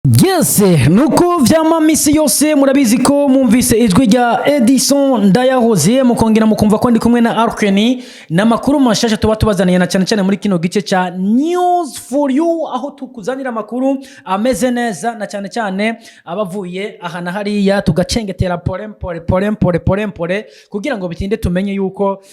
Yes, nuko vyama misi yose murabizi ko mumvise ijwi rya Edison Ndayahoze mukongera mukumva ko ndi kumwe na Arkeni n'amakuru mashasha tuba tubazaniye na cyane muri kino gice cha News for You aho tukuzanira amakuru ameze neza na cyane abavuye aha na hariya tugacengetera pore kugira ngo bitinde tumenye yuko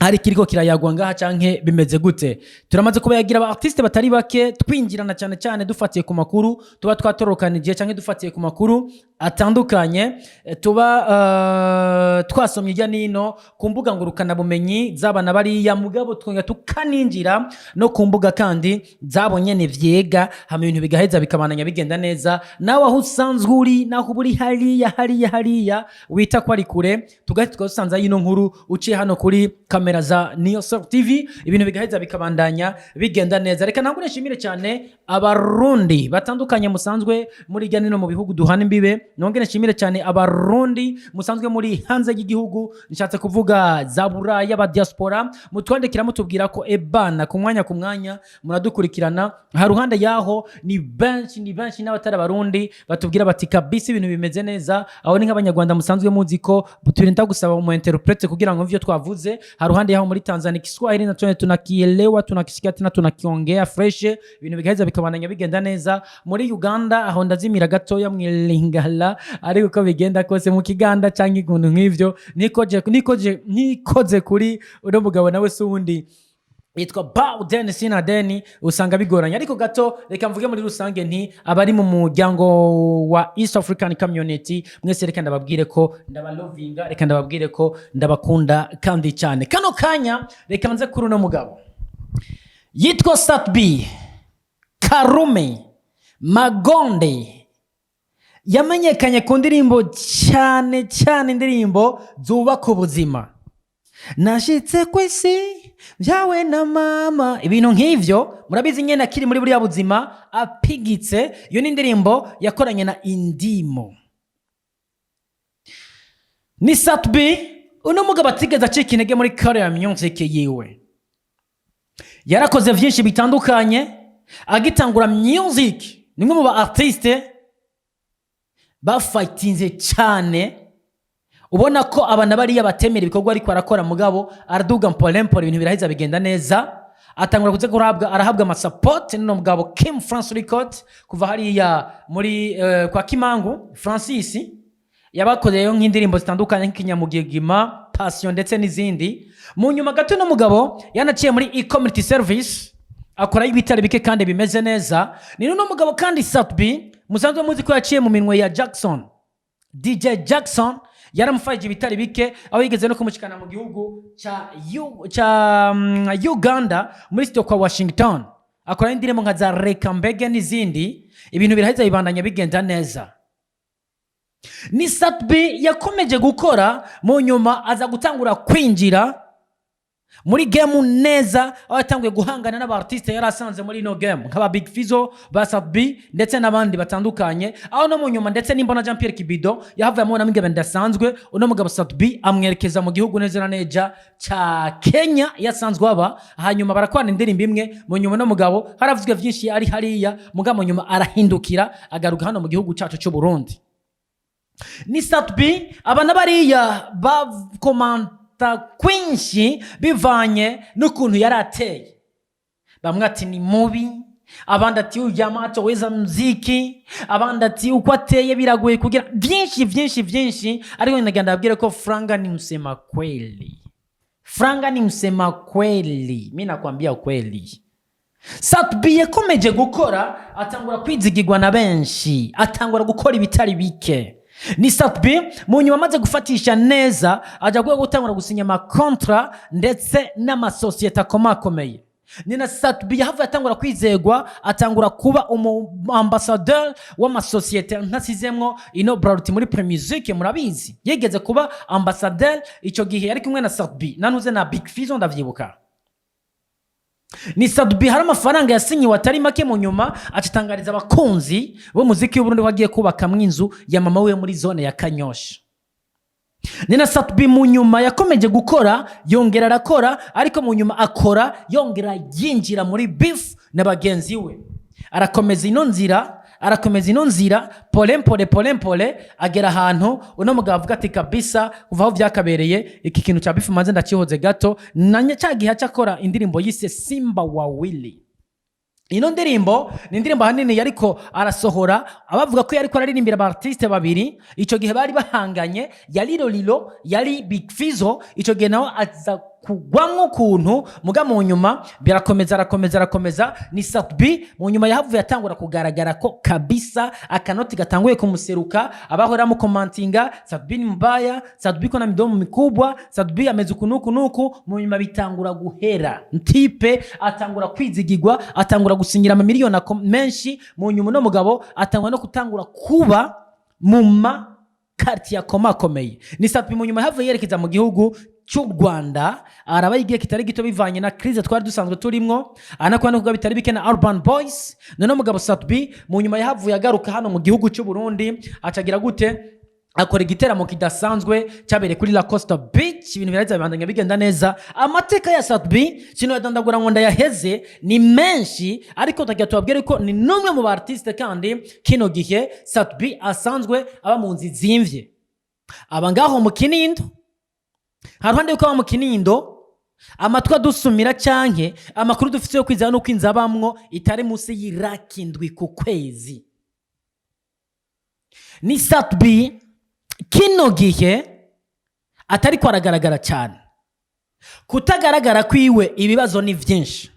hari kiriko kirayagwa ngaha canke bimeze gute. Turamaze kubayagira aba artiste batari bake twinjirana cyane dufatiye ku makuru tuba twatorokanije canke dufatiye ku makuru atandukanye tuba twasomye ijya nino ku mbuga ngurukana bumenyi zabana bari ya mugabo twonga tukaninjira no ku mbuga kandi zabonye ne vyega hamwe ibintu bigaheza bikabananya bigenda neza nawe aho usanzwe uri naho buri hariya wita ko ari kure tugahita twasanza yino nkuru uciye hano kuri kamera za Niyosel TV ibintu bigaheza bikabandanya bigenda neza. Reka ntabwo nishimire cyane abarundi batandukanye musanzwe muri jya nino mu bihugu duhana imbibe nongere nshimire cyane abarundi musanzwe muri hanze y'igihugu nshatse kuvuga za Buraya ba diaspora mutwandikira mutubwira ko ebana ku mwanya muradukurikirana ha ruhande yaho ni benshi n'abatari abarundi batubwira bati kabisa ibintu bimeze neza aho ni nk'abanyarwanda musanzwe muzi ko turinda gusaba umu interprete kugira ngo ivyo twavuze ha ruhande yaho muri Tanzania Kiswahili na tunakielewa tunakisikia tena tunakiongea fresh ibintu bigaheza bikabananya bigenda neza muri Uganda aho ndazimira gatoya mwilingala ariko ko bigenda kose mu Kiganda canke ikuntu nk'ivyo nikoze kuri uno mugabo nawe sundi yitwa Bawden Sinadeni usanga bigoranye ariko gato reka mvuge muri rusange nti abari mu muryango wa East African Community mwese reka ndababwire ko ndabalovinga reka ndababwire ko ndabakunda kandi cyane kano kanya reka nze kuri uno mugabo yitwa Satbi Karume Magonde yamenyekanye ku ndirimbo cyane indirimbo zubaka ubuzima nashitse kwisi byawe na mama ibintu nk'ivyo murabizi nyene akiri muri buriya buzima apigitse iyo ni indirimbo yakoranye na Indimo ni Satbi uno mugabo atigeze acika intege muri career music yiwe yarakoze vyinshi bitandukanye agitangura music nimwe mu ba artiste bafightinze cyane ubona ko abana bari yabatemera ibikorwa ariko arakora mugabo araduga mpolempole ibintu biraheza bigenda neza atangura kuze kurabwa arahabwa ama support no mugabo Kim France Record kuva hariya muri kwa Kimangu Francis yabakoreyeyo nk'indirimbo zitandukanye nk'ikinyamugigima Passion ndetse n'izindi mu nyuma gato no mugabo yanaciye muri e-community service akora ibitari bike kandi bimeze neza ni no mugabo kandi Satbi musanzwe muzi ko yaciye mu minwe ya DJ Jackson yaramufayije ibitari bike aho yigeze no kumushikana mu gihugu cha Uganda muri studio kwa Washington akora indirimbo nka za Reka Mbege n'izindi ibintu biraheza bibandanya bigenda neza. Ni Satbi yakomeje gukora mu nyuma aza gutangura kwinjira muri game neza aho yatanguye guhangana n'aba artiste yarasanze muri no game nk'aba Big Fizzo ba Satbi ndetse n'abandi batandukanye aho no mu nyuma ndetse n'imbona Jean Pierre Kibido yahavuye amubona mwingebe ndasanzwe uno mugabo Satbi amwerekeza mu gihugu neza na neja ca Kenya yasanzwe aba hanyuma barakwana indirimbo imwe mu nyuma no mugabo haravuzwe vyinshi ari hariya mugabo mu nyuma arahindukira agaruka hano mu gihugu cyacu cyo Burundi. Ni Satbi abana bariya kwinshi bivanye n'ukuntu yarateye bamwe ati ni mubi abandi ati ujamato weza muziki abandi ati uko ateye biragoye kugira vyinshi ariko ndagenda babwire ko Franga ni msema kweli mimi nakwambia kweli. Satbi yakomeje gukora atangura kwizigirwa na benshi atangura gukora ibitari bike. Ni Satbi mu nyuma amaze gufatisha neza aja gutangura gusinya ama contrat ndetse n'ama societe akomakomeye. Ni na Satbi yahavuye atangura kwizegwa atangura kuba ambassadeur w'ama societe ntasizemwo ino Bralty muri Music murabizi yegeze kuba ambassadeur ico gihe yari kumwe na Satbi nanuze na Big Fizzo ndavyibuka. Ni Satbi hari amafaranga yasinyiwe atari make mu nyuma acitangariza abakunzi bo muziki y'Uburundi wagiye kubaka mwinzu ya mama we muri zone ya Kanyosha. Ni na Satbi mu nyuma yakomeje gukora yongera arakora ariko mu nyuma akora yongera yinjira muri beef na bagenzi we arakomeza ino nzira arakomeza ino nzira pole agera ahantu uno mugabo avuga ati kabisa kuva aho byakabereye iki kintu cya bifu manze ndakihoze gato nanye cyagihe cyakora indirimbo yise Simba Wawili. Ino ndirimbo ni indirimbo hanini yariko arasohora abavuga ko yariko araririmbira aba artiste babiri ico gihe bari bahanganye yari Lilo yari Big Fizzo ico gihe naho aza kugwamwo kuntu muga mu nyuma birakomeza ni Satbi mu nyuma yahavuye atangura kugaragara ko kabisa akanoti gatanguye kumuseruka abahora mu commentinga Satbi ni mbaya Satbi kona midomo mikubwa Satbi ameze kunuku mu nyuma bitangura guhera ntipe atangura kwizigirwa atangura gusinyira amamiliyoni menshi mu nyuma no mugabo atangura no kutangura kuba muma karti ya komakomeye ni Satbi mu nyuma yahavuye yerekeza mu gihugu cy'u Rwanda araba igihe kitari gito bivanye na crise twari dusanzwe turimwo anakuba no bitari bike na Urban Boys none mugabo Satbi mu nyuma yahavuye agaruka hano mu gihugu cy'u Burundi acagira gute akora igiteramo kidasanzwe cyabere kuri La Costa Beach ibintu biraza bibandanya bigenda neza amateka ya Satbi kino yadandagura ngo ndayaheze ni menshi ariko tagiye tubabwire ko ni numwe mu artiste kandi kino gihe Satbi asanzwe aba mu nzi zimvye abangaho mu Kinindo haruhande yuko mu Kinindo amatwa dusumira cyanke amakuru dufite yo kwizana no kwinzabamwo itari munsi y'Irakindwi ku kwezi ni Satbi kino gihe atari ko aragaragara cyane kutagaragara kwiwe ibibazo ni byinshi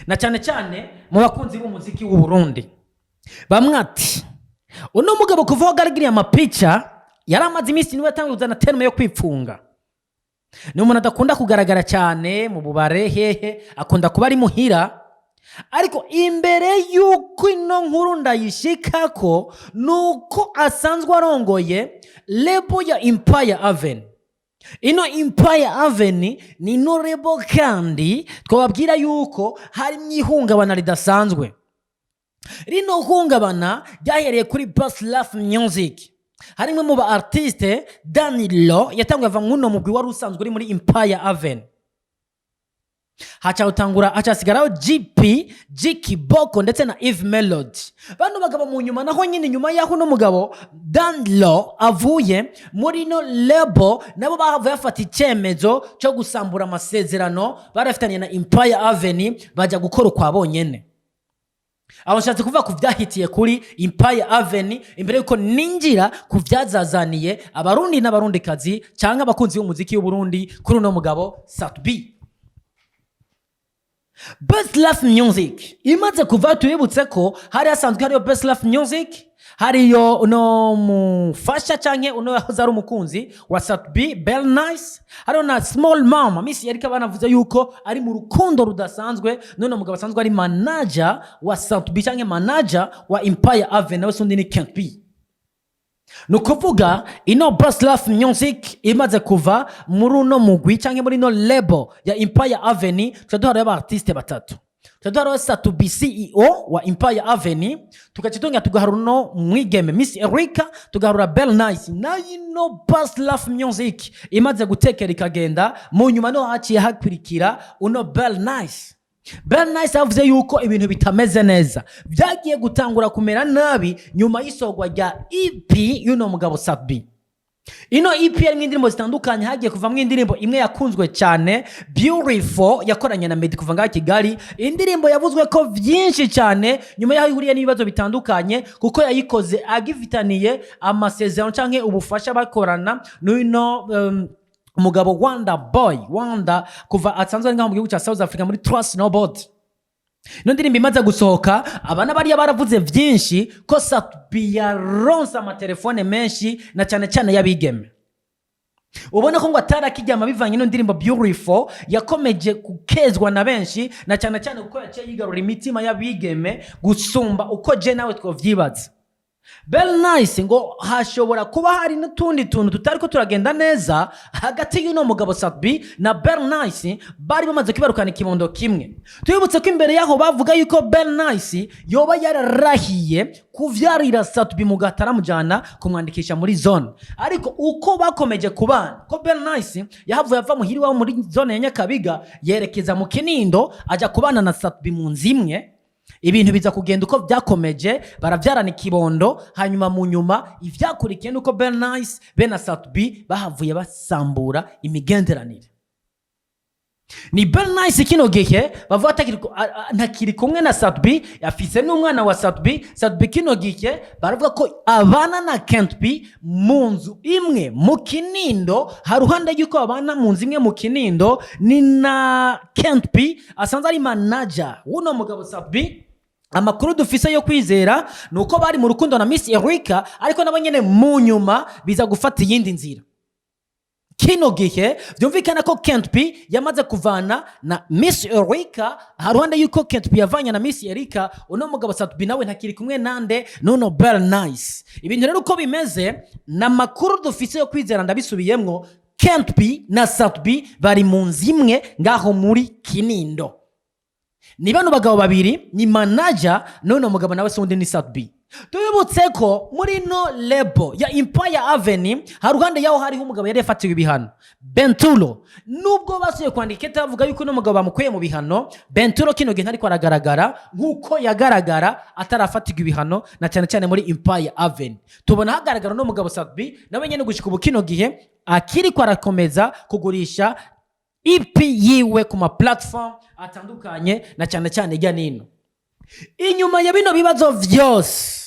na cyane mu bakunzi b'umuziki w'u Burundi bamwati uno mugabo kuva agaragiriye amapicha yaramaze iminsi niwe yatanguza na terme yo kwipfunga ni umuntu adakunda kugaragara cyane mu bubare hehe akunda kuba ari muhira ariko imbere yuko ino nkuru ndayishikako nuko asanzwe arongoye lebo ya Empire Avenue. Ino Empire Avenue ni no lebo kandi twababwira yuko hari mwihungabana ridasanzwe rino hungabana ryahereye kuri Best Laugh Music harimwe mu ba artiste Danilo yatanguye ava muno mugwi wari usanzwe uri muri Empire Avenue hacha utangura achasigaraho GP Kiboko ndetse na Eve Melody bano bagabo mu nyuma naho nyine nyuma yaho no mugabo Danilo avuye muri no lebo nabo bahavuye afata icyemezo cyo gusambura amasezerano barafitanye na Empire Avenue bajya gukora ukwa bonyene abashatse kuvuga ku byahitiye kuri Empire Avenue imbere yuko ninjira ku byazazaniye abarundi n'abarundikazi cyangwa abakunzi b'umuziki w'u Burundi kuri uno mugabo Satbi. Best Laugh Music imaze kuva tuyibutse ko hari asanzwe hariyo Best Laugh Music hariyo uno mufasha canke uno yahoze ari umukunzi wa Satbi Bell Nice hariyo na Small Mama misi yarika banavuze yuko ari mu rukundo rudasanzwe none umugabo asanzwe ari manager wa Satbi canke manager wa Empire Avenue nawe sundi ni Can't Be. Nukuvuga ino Best Laugh Music imaze kuva muri uno mugwi canke muri no label ya Empire Avenue twaduhara aba artiste batatu twaduhara Satbi CEO wa Empire Avenue tukacitonga tugahara no mwigeme Miss Erica tugahara Bell Nice na ino Best Laugh Music imaze gutekera ikagenda mu nyuma no haciye hakurikira uno Bell Nice. Bell Nice avuze yuko ibintu bitameze neza byagiye gutangura kumera nabi nyuma y'isogwa rya EP y'uno mugabo Satbi. Ino EP yari indirimbo zitandukanye hagiye kuva mu indirimbo imwe yakunzwe cyane Beautiful yakoranye na Meddy kuva ngaha Kigali indirimbo yavuzwe ko byinshi cyane nyuma yaho ihuriye n'ibibazo bitandukanye kuko yayikoze agifitaniye amasezerano canke ubufasha bakorana n'ino umugabo Wanda kuva atsanzwe ngaho mu gihugu cya South Africa muri Trust Snowboard. Ino ndirimbo imaze gusohoka abana bari baravuze byinshi ko Satbi yaronse amatelefone menshi na cyane yabigeme ubona ko ngo atarakijyama bivanye ino ndirimbo Beautiful yakomeje kukezwa na benshi na cyane kuko yaciye yigarura imitima yabigeme gusumba uko je nawe twovyibaza. Bell Nice ngo hashobora kuba hari n'utundi tuntu tutari ko turagenda neza hagati y'uno mugabo Satbi na Bell Nice bari bamaze kwibarukana ikibondo kimwe. Tuyibutse ko imbere yaho bavuga yuko Bell Nice yoba yararahiye kuvyarira Satbi mu gataramujana kumwandikisha muri zone ariko uko bakomeje kubana ko Bell Nice yahavuye ava muhiri wa muri zone ya Nyakabiga yerekeza mu Kinindo aja kubana na Satbi mu nzimwe ibintu biza kugenda uko byakomeje, baravyarana ikibondo, hanyuma mu nyuma ivyakurikiye nuko Bernice bena Satbi bahavuye basambura imigenderanire. Ni Bernice kino gihe bavuga ntakiri kumwe na Satbi, yafise n'umwana wa Satbi. Satbi kino gihe baravuga ko abana na Kentbi mu nzu imwe mu Kinindo, haruhande yuko abana mu nzu imwe mu Kinindo ni na Kentbi asanzwe ari manager wuno mugabo Satbi. Amakuru dufise yo kwizera nuko bari mu rukundo na Miss Erika, ariko nabo nyene mu nyuma biza gufata iyindi nzira. Kino gihe vyumvikana ko Kentbi yamaze kuvana na Miss Erika, haruhande yuko Kentbi yavanya na Miss Erika, uno mugabo Satbi nawe ntakiri kumwe nande nuno Bernice. Ibintu rero uko bimeze na makuru dufise yo kwizera ndabisubiyemwo, Kentbi na Satbi bari mu nzu imwe ngaho muri Kinindo. Ni bano bagabo babiri, ni manager nuno mugabo nawe sundi ni Satbi. Tuyibutse ko muri no lebo ya Empire Avenue haruhande yaho hariho umugabo yari yafatiwe ibihano, Bentulo. Nubwo basuye kwandika kete bavuga yuko no mugabo bamukuye mu bihano, Bentulo kino gihe ariko aragaragara nkuko yagaragara atarafatirwa ibihano, na cyane cyane muri Empire Avenue. Tubona hagaragara no mugabo Satbi nawe nyene gushika ubu kino gihe akiri ko arakomeza kugurisha EP yiwe ku ma platform atandukanye, na cyane cyane ijya nino. Inyuma ya bino bibazo vyose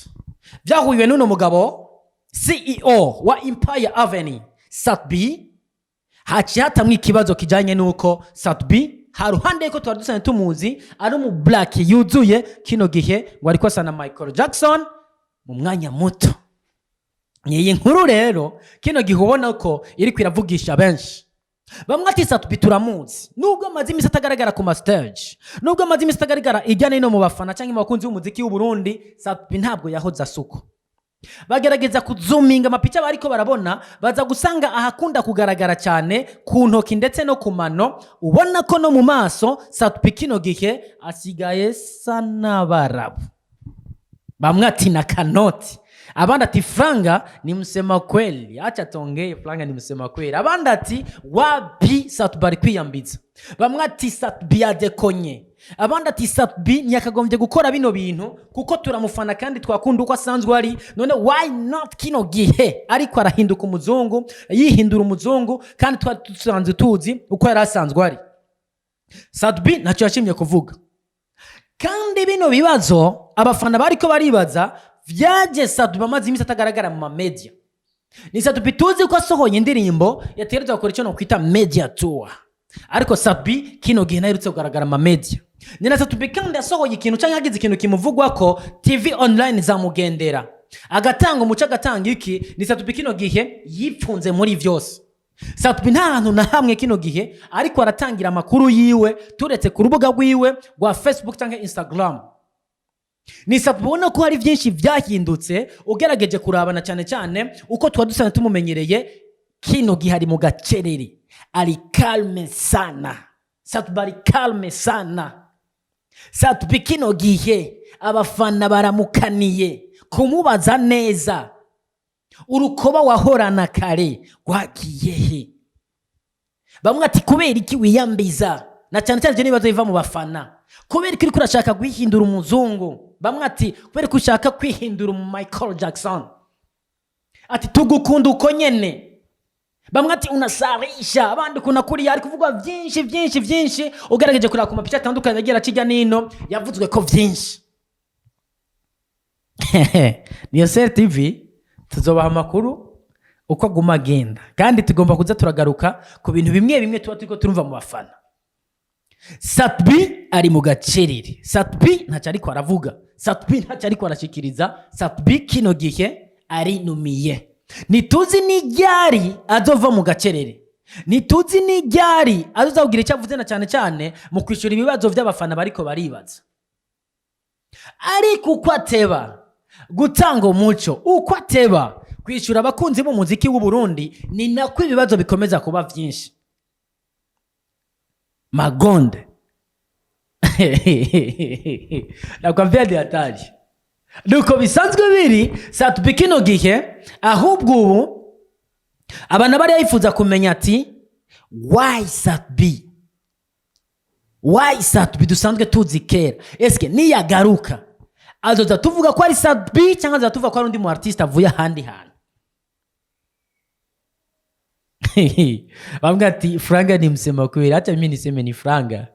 vyahuye n'uno mugabo CEO wa Empire Avenue Satbi, hatamwe ikibazo kijanye nuko Satbi haruhande yuko twari dusane tumuzi ari mu black yuzuye kino gihe ngo ariko asa na Michael Jackson mu mwanya muto. Iyi nkuru rero kino gihe ubona ko iri kwiravugisha benshi. Bamwe ati Satbi turamuzi, nubwo amazi imisi atagaragara ku stage, nubwo amazi imisi atagaragara ijyane no mu bafana cyangwa mu bakunzi b'umuziki w'u Burundi, Satbi ntabwo yahoze asuko. Bagerageza kuzuminga amapicha bariko barabona, baza gusanga ahakunda kugaragara cyane ku ntoki ndetse no ku mano. Ubona ko no mu maso Satbi kino gihe asigaye sana barabu. Bamwe ati na kanoti, abandi ati franga ni msema kweli, acha tongee franga ni msema kweli. Abandi ati wapi Satbi ari kwiyambiza. Bamwe ati Satbi yadekonye, abandi ati Satbi nyakagombye gukora bino bintu kuko turamufana kandi twakunda uko asanzwe ari, none why not kino gihe ariko arahinduka umuzungu, yihindura umuzungu kandi twasanzwe tuzi uko yari asanzwe ari. Satbi ntacyo yashimye kuvuga. Kandi bino bibazo abafana bariko baribaza vyaje Satbi bamaze imisi atagaragara mu media. Ni Satbi tuzi ko asohoye indirimbo yategerezwa gukora icyo no kwita media tour, ariko Satbi kino gihe nahirutse kugaragara mu media. Ni na Satbi kandi asohoye ikintu cyangwa yagize ikintu kimuvugwa ko TV online zamugendera, agatanga umuco agatanga iki. Ni Satbi kino gihe yipfunze muri vyose. Satbi nta hantu na hamwe kino gihe ariko aratangira amakuru yiwe turetse ku rubuga rwiwe rwa Facebook cyangwa Instagram. Ni Satbi ubona ko hari byinshi byahindutse ugerageje kurabana cyane cyane uko twadusana tumumenyereye. Kino gihe ari mu gacerere, ari calme sana. Satbi ari calme sana. Satbi kino gihe abafana baramukaniye kumubaza neza urukoba wahorana kare wagiye he. Bamwe ati kubera iki wiyambiza, na cyane cyane je nibazo iva mu bafana, kubera iki urashaka kwihindura umuzungu. Bamwe ati kubera ko ushaka kwihindura mu Michael Jackson, ati tugukunda uko nyene. Bamwe ati unasarisha, abandi kuna kuri ari kuvugwa byinshi ugerageje kuraba ku mapicha atandukanye agira kijya nino yavuzwe ko byinshi. Niyosel TV tuzobaha amakuru uko aguma agenda, kandi tugomba kuza turagaruka ku bintu bimwe tuba turiko turumva mu bafana. Satbi ari mu gacerere, Satbi ntacyo ariko aravuga, Satbi ntacyo ariko arashikiriza. Satbi kino gihe ari numiye. Nituzi n'iryari azova mu gacerere, nituzi n'iryari azozabwira icyo avuze, na cyane cyane mu kwishura ibibazo by'abafana bariko baribaza. Ariko uko ateba gutanga umuco, uko ateba kwishura abakunzi b'umuziki w'u Burundi, ni nako ibibazo bikomeza kuba byinshi. Magonde nakwambia ndi hatari. Nuko bisanzwe biri Satbi kino gihe, ahubwo ubu abana bari yifuza kumenya ati why Satbi, why Sat-B dusanzwe tuzi kera eske niyagaruka azoza tuvuga ko ari Sat-B cyangwa azoza tuvuga ko ari undi mu artiste avuye ahandi hantu? Bambwira ati franga ni msema kweli, acha mimi niseme ni franga.